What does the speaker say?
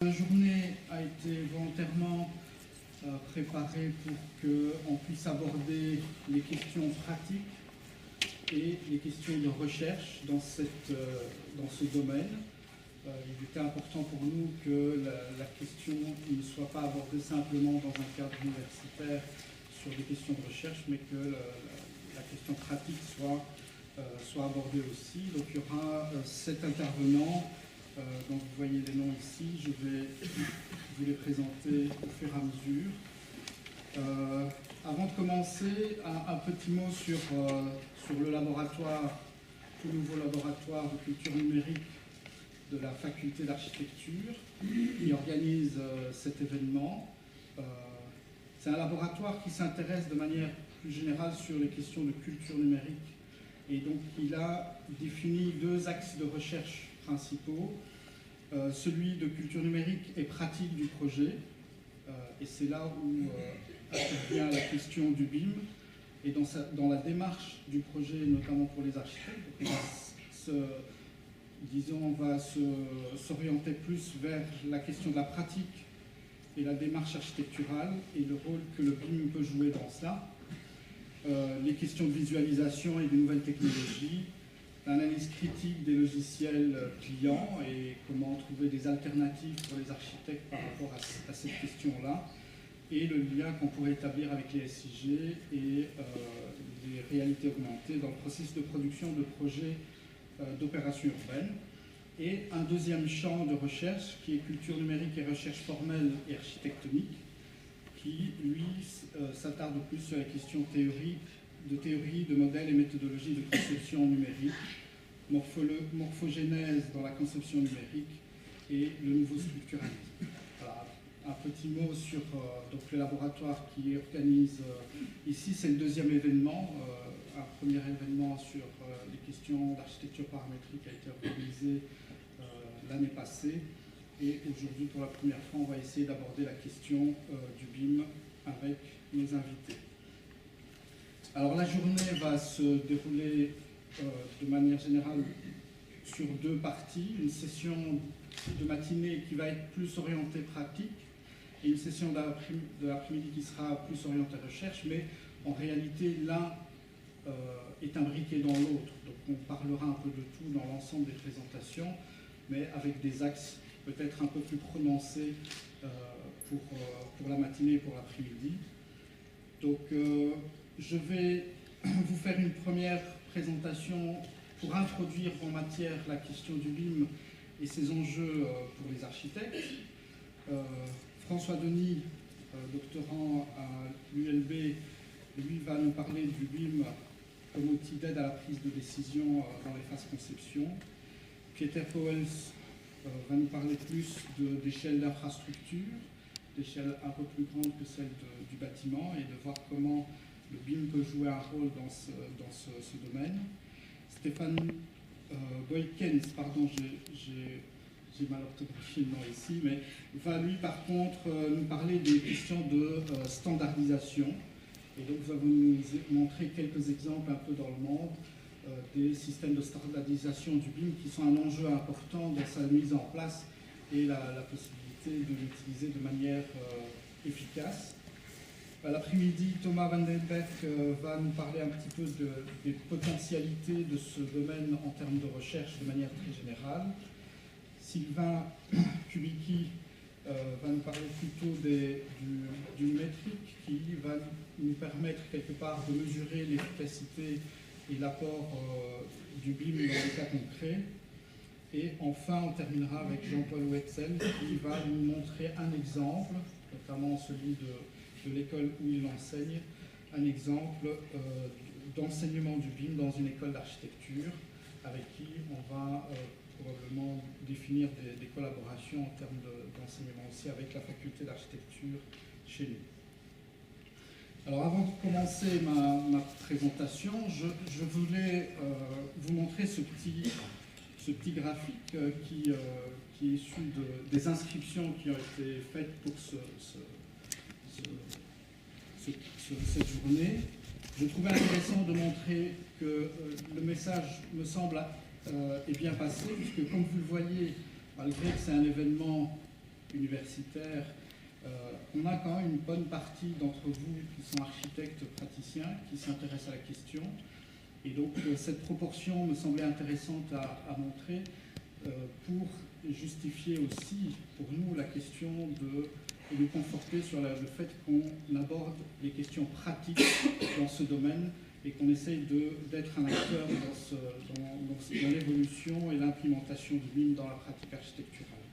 La journée a été volontairement préparée pour qu'on puisse aborder les questions pratiques et les questions de recherche dans ce domaine. Il était important pour nous que la question ne soit pas abordée simplement dans un cadre universitaire sur des questions de recherche, mais que la question pratique soit abordée aussi. Donc il y aura 7 intervenants. Donc vous voyez les noms ici, je vais vous les présenter au fur et à mesure. Avant de commencer, un petit mot sur le laboratoire, tout nouveau laboratoire de culture numérique de la faculté d'architecture qui organise cet événement. C'est un laboratoire qui s'intéresse de manière plus générale sur les questions de culture numérique, et donc il a défini 2 axes de recherche principaux, celui de culture numérique et pratique du projet, et c'est là où intervient la question du BIM, et dans la démarche du projet, notamment pour les architectes, on va s'orienter plus vers la question de la pratique et la démarche architecturale et le rôle que le BIM peut jouer dans cela, les questions de visualisation et de nouvelles technologies, l'analyse critique des logiciels clients et comment trouver des alternatives pour les architectes par rapport à cette question-là, et le lien qu'on pourrait établir avec les SIG et les réalités augmentées dans le processus de production de projets d'opérations urbaines. Et un deuxième champ de recherche qui est culture numérique et recherche formelle et architectonique, qui lui s'attarde plus sur les questions de théorie, de modèles et méthodologies de conception numérique, morphogénèse dans la conception numérique et le nouveau structuralisme. Voilà, un petit mot sur donc le laboratoire qui organise ici, c'est le 2e événement. Un premier événement sur les questions d'architecture paramétrique a été organisé l'année passée, et aujourd'hui pour la première fois on va essayer d'aborder la question du BIM avec nos invités. Alors la journée va se dérouler de manière générale sur 2 parties, une session de matinée qui va être plus orientée pratique et une session de l'après-midi qui sera plus orientée recherche, mais en réalité l'un est imbriqué dans l'autre. Donc on parlera un peu de tout dans l'ensemble des présentations, mais avec des axes peut-être un peu plus prononcés pour la matinée et pour l'après-midi. Donc je vais vous faire une première présentation pour introduire en matière la question du BIM et ses enjeux pour les architectes. François Denis, doctorant à l'ULB, lui va nous parler du BIM comme outil d'aide à la prise de décision dans les phases conception. Pieter Pauwels va nous parler plus d'échelle d'infrastructure, d'échelle un peu plus grande que celle du bâtiment, et de voir comment le BIM peut jouer un rôle dans ce domaine. Stéphane Boykens, pardon, j'ai mal orthographié le nom ici, mais va lui par contre nous parler des questions de standardisation. Et donc va nous montrer quelques exemples un peu dans le monde des systèmes de standardisation du BIM qui sont un enjeu important dans sa mise en place et la possibilité de l'utiliser de manière efficace. L'après-midi, Thomas Van den Beek va nous parler un petit peu des potentialités de ce domaine en termes de recherche de manière très générale. Sylvain Kubicki va nous parler plutôt du métrique qui va nous permettre quelque part de mesurer l'efficacité et l'apport du BIM dans des cas concrets. Et enfin, on terminera avec Jean-Paul Wetzel qui va nous montrer un exemple, notamment celui de l'école où il enseigne, un exemple d'enseignement du BIM dans une école d'architecture avec qui on va probablement définir des collaborations en termes d'enseignement aussi avec la faculté d'architecture chez nous. Alors avant de commencer ma présentation, je voulais vous montrer ce petit graphique qui est issu des inscriptions qui ont été faites pour cette journée. Je trouvais intéressant de montrer que le message me semble est bien passé, puisque comme vous le voyez, malgré que c'est un événement universitaire, on a quand même une bonne partie d'entre vous qui sont architectes praticiens, qui s'intéressent à la question. Et donc cette proportion me semblait intéressante à montrer pour justifier aussi pour nous la question de nous conforter sur le fait qu'on aborde les questions pratiques dans ce domaine et qu'on essaye d'être un acteur dans l'évolution et l'implémentation du BIM dans la pratique architecturale.